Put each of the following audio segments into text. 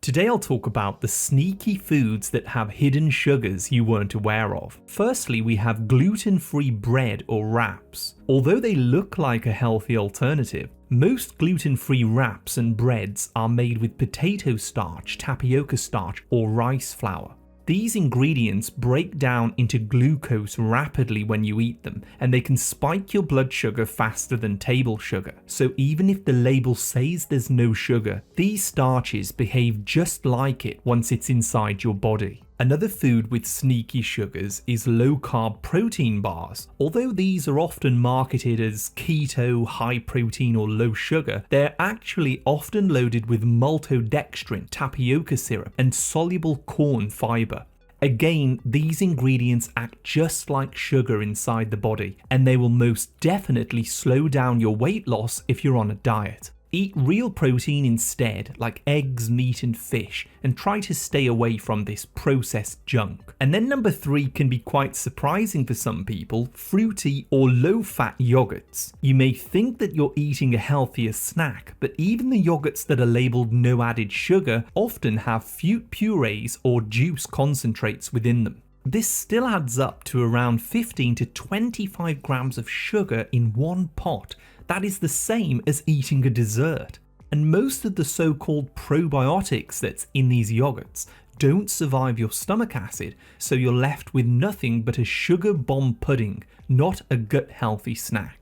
Today I'll talk about the sneaky foods that have hidden sugars you weren't aware of. Firstly, we have gluten-free bread or wraps. Although they look like a healthy alternative, most gluten-free wraps and breads are made with potato starch, tapioca starch, or rice flour. These ingredients break down into glucose rapidly when you eat them, and they can spike your blood sugar faster than table sugar. So even if the label says there's no sugar, these starches behave just like it once it's inside your body. Another food with sneaky sugars is low-carb protein bars. Although these are often marketed as keto, high protein or low sugar, they're actually often loaded with maltodextrin, tapioca syrup, and soluble corn fiber. Again, these ingredients act just like sugar inside the body, and they will most definitely slow down your weight loss if you're on a diet. Eat real protein instead, like eggs, meat and fish, and try to stay away from this processed junk. And then number 3 can be quite surprising for some people, fruity or low-fat yogurts. You may think that you're eating a healthier snack, but even the yogurts that are labelled no added sugar often have fruit purees or juice concentrates within them. This still adds up to around 15 to 25 grams of sugar in one pot. That is the same as eating a dessert. And most of the so-called probiotics that's in these yogurts don't survive your stomach acid, so you're left with nothing but a sugar bomb pudding, not a gut-healthy snack.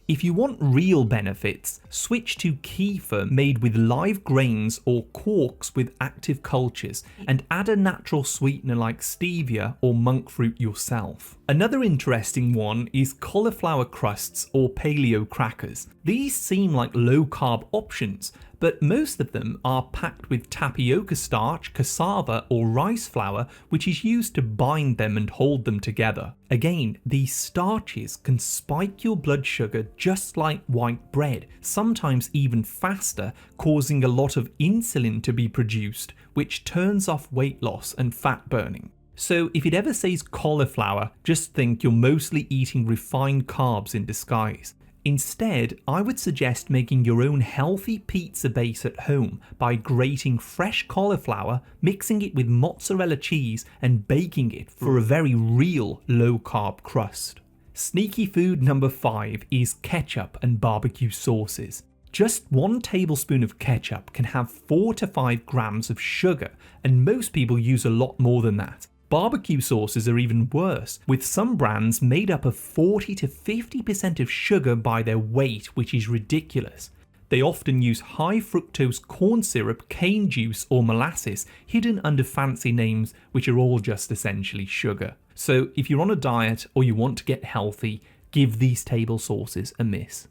If you want real benefits, switch to kefir made with live grains or quarks with active cultures, and add a natural sweetener like stevia or monk fruit yourself. Another interesting one is cauliflower crusts or paleo crackers. These seem like low-carb options, but most of them are packed with tapioca starch, cassava or rice flour, which is used to bind them and hold them together. Again, these starches can spike your blood sugar just like white bread, sometimes even faster, causing a lot of insulin to be produced, which turns off weight loss and fat burning. So if it ever says cauliflower, just think you're mostly eating refined carbs in disguise. Instead, I would suggest making your own healthy pizza base at home by grating fresh cauliflower, mixing it with mozzarella cheese and baking it for a very real low-carb crust. Sneaky food number 5 is ketchup and barbecue sauces. Just 1 tablespoon of ketchup can have 4 to 5 grams of sugar, and most people use a lot more than that. Barbecue sauces are even worse, with some brands made up of 40 to 50% of sugar by their weight, which is ridiculous. They often use high fructose corn syrup, cane juice or molasses hidden under fancy names which are all just essentially sugar. So if you're on a diet or you want to get healthy, give these table sauces a miss.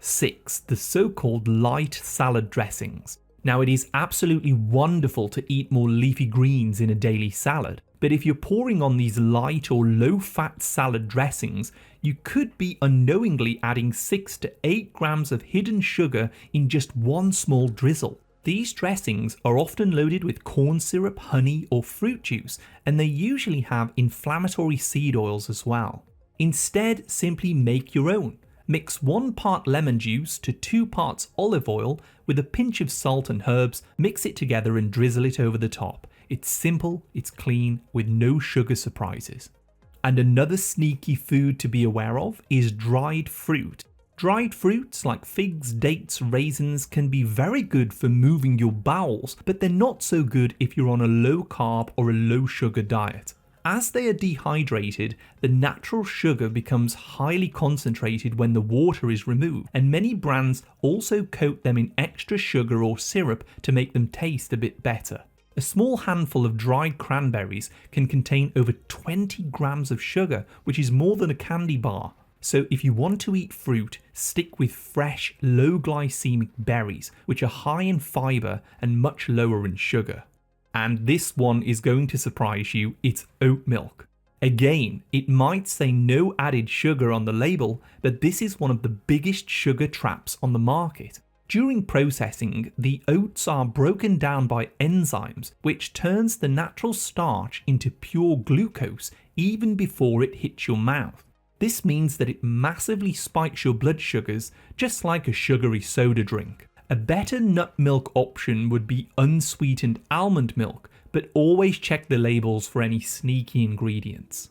6. The so-called light salad dressings. Now, it is absolutely wonderful to eat more leafy greens in a daily salad, but if you're pouring on these light or low-fat salad dressings, you could be unknowingly adding 6 to 8 grams of hidden sugar in just one small drizzle. These dressings are often loaded with corn syrup, honey, or fruit juice, and they usually have inflammatory seed oils as well. Instead, simply make your own. Mix 1 part lemon juice to 2 parts olive oil with a pinch of salt and herbs, mix it together and drizzle it over the top. It's simple, it's clean, with no sugar surprises. And another sneaky food to be aware of is dried fruit. Dried fruits like figs, dates, raisins can be very good for moving your bowels, but they're not so good if you're on a low carb or a low sugar diet. As they are dehydrated, the natural sugar becomes highly concentrated when the water is removed, and many brands also coat them in extra sugar or syrup to make them taste a bit better. A small handful of dried cranberries can contain over 20 grams of sugar, which is more than a candy bar. So if you want to eat fruit, stick with fresh, low glycemic berries, which are high in fiber and much lower in sugar. And this one is going to surprise you, it's oat milk. Again, it might say no added sugar on the label, but this is one of the biggest sugar traps on the market. During processing, the oats are broken down by enzymes, which turns the natural starch into pure glucose even before it hits your mouth. This means that it massively spikes your blood sugars, just like a sugary soda drink. A better nut milk option would be unsweetened almond milk, but always check the labels for any sneaky ingredients.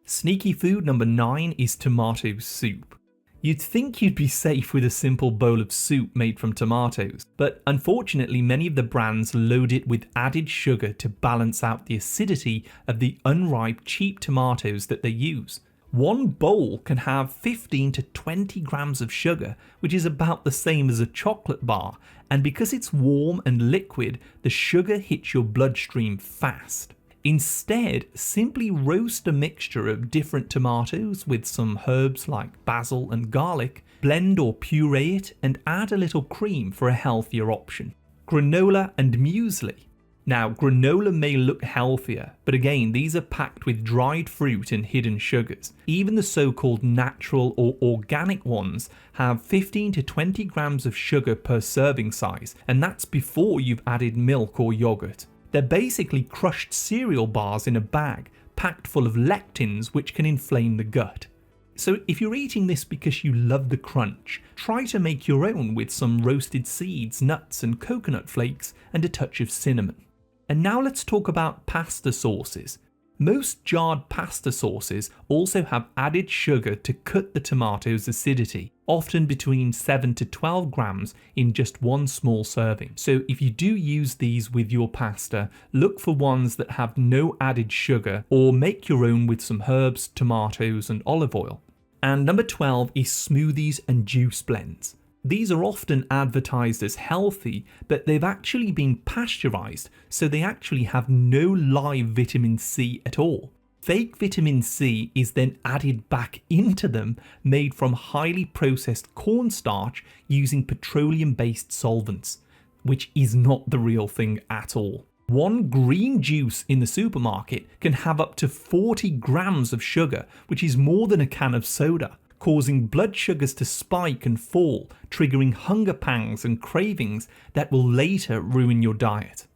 Sneaky food number 9 is tomato soup. You'd think you'd be safe with a simple bowl of soup made from tomatoes, but unfortunately many of the brands load it with added sugar to balance out the acidity of the unripe cheap tomatoes that they use. One bowl can have 15 to 20 grams of sugar, which is about the same as a chocolate bar, and because it's warm and liquid, the sugar hits your bloodstream fast. Instead, simply roast a mixture of different tomatoes with some herbs like basil and garlic, blend or puree it, and add a little cream for a healthier option. Granola and muesli. Now, granola may look healthier, but again, these are packed with dried fruit and hidden sugars. Even the so-called natural or organic ones have 15 to 20 grams of sugar per serving size, and that's before you've added milk or yogurt. They're basically crushed cereal bars in a bag, packed full of lectins which can inflame the gut. So if you're eating this because you love the crunch, try to make your own with some roasted seeds, nuts and coconut flakes and a touch of cinnamon. And now let's talk about pasta sauces. Most jarred pasta sauces also have added sugar to cut the tomato's acidity, often between 7 to 12 grams in just one small serving. So if you do use these with your pasta, look for ones that have no added sugar or make your own with some herbs, tomatoes and olive oil. And number 12 is smoothies and juice blends. These are often advertised as healthy, but they've actually been pasteurized, so they actually have no live vitamin C at all. Fake vitamin C is then added back into them, made from highly processed cornstarch using petroleum-based solvents, which is not the real thing at all. One green juice in the supermarket can have up to 40 grams of sugar, which is more than a can of soda, causing blood sugars to spike and fall, triggering hunger pangs and cravings that will later ruin your diet.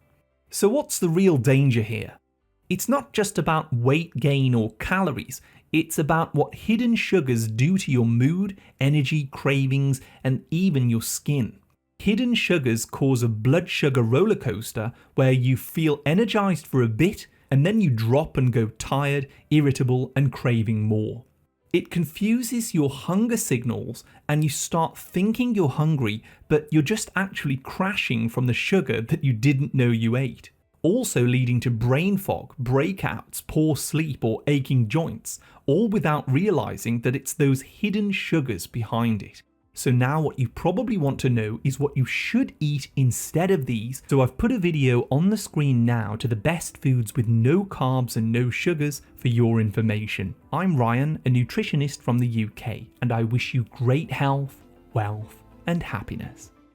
So what's the real danger here? It's not just about weight gain or calories, it's about what hidden sugars do to your mood, energy, cravings, and even your skin. Hidden sugars cause a blood sugar roller coaster where you feel energized for a bit and then you drop and go tired, irritable, and craving more. It confuses your hunger signals and you start thinking you're hungry, but you're just actually crashing from the sugar that you didn't know you ate. Also leading to brain fog, breakouts, poor sleep or aching joints, all without realizing that it's those hidden sugars behind it. So now what you probably want to know is what you should eat instead of these. So I've put a video on the screen now to the best foods with no carbs and no sugars for your information. I'm Ryan, a nutritionist from the UK, and I wish you great health, wealth, and happiness.